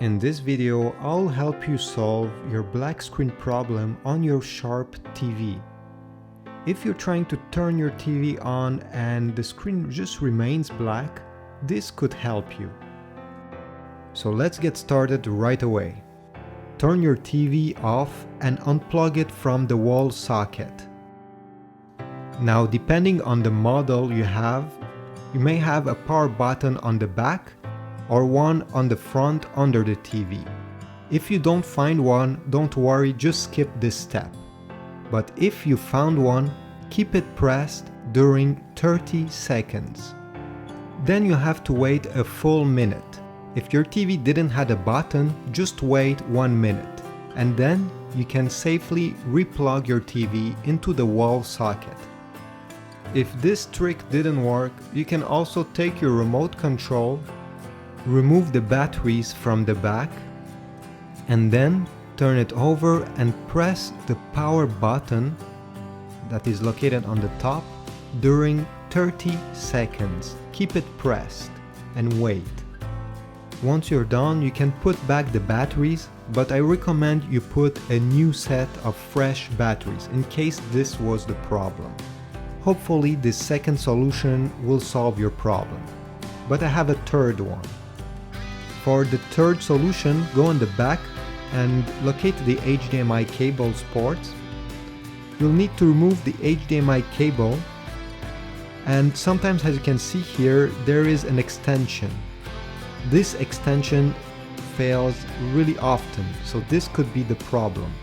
In this video, I'll help you solve your black screen problem on your Sharp TV. If you're trying to turn your TV on and the screen just remains black, this could help you. So let's get started right away. Turn your TV off and unplug it from the wall socket. Now, depending on the model you have, you may have a power button on the back or one on the front under the TV. If you don't find one, don't worry, just skip this step. But if you found one, keep it pressed during 30 seconds. Then you have to wait a full minute. If your TV didn't have a button, just wait 1 minute. And then you can safely replug your TV into the wall socket. If this trick didn't work, you can also take your remote control, remove the batteries from the back, and then turn it over and press the power button that is located on the top during 30 seconds. Keep it pressed and wait. Once you're done, you can put back the batteries, but I recommend you put a new set of fresh batteries in case this was the problem. Hopefully this second solution will solve your problem. But I have a third one. For the third solution, go on the back and locate the HDMI cable's ports. You'll need to remove the HDMI cable, and sometimes, as you can see here, there is an extension. This extension fails really often, so this could be the problem.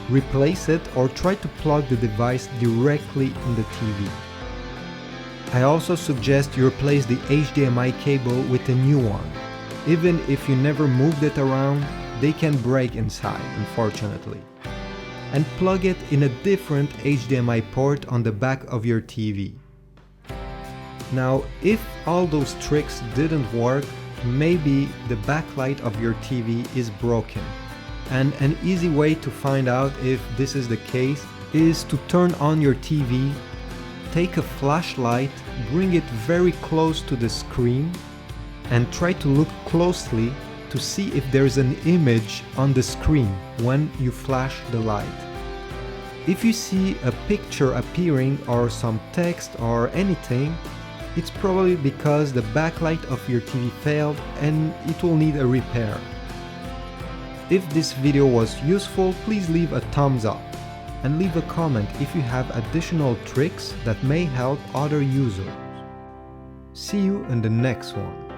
Replace it or try to plug the device directly in the TV. I also suggest you replace the HDMI cable with a new one. Even if you never moved it around, they can break inside, unfortunately. And plug it in a different HDMI port on the back of your TV. Now, if all those tricks didn't work, maybe the backlight of your TV is broken. And an easy way to find out if this is the case is to turn on your TV, take a flashlight, bring it very close to the screen, and try to look closely to see if there's an image on the screen when you flash the light. If you see a picture appearing or some text or anything, it's probably because the backlight of your TV failed and it will need a repair. If this video was useful, please leave a thumbs up and leave a comment if you have additional tricks that may help other users. See you in the next one.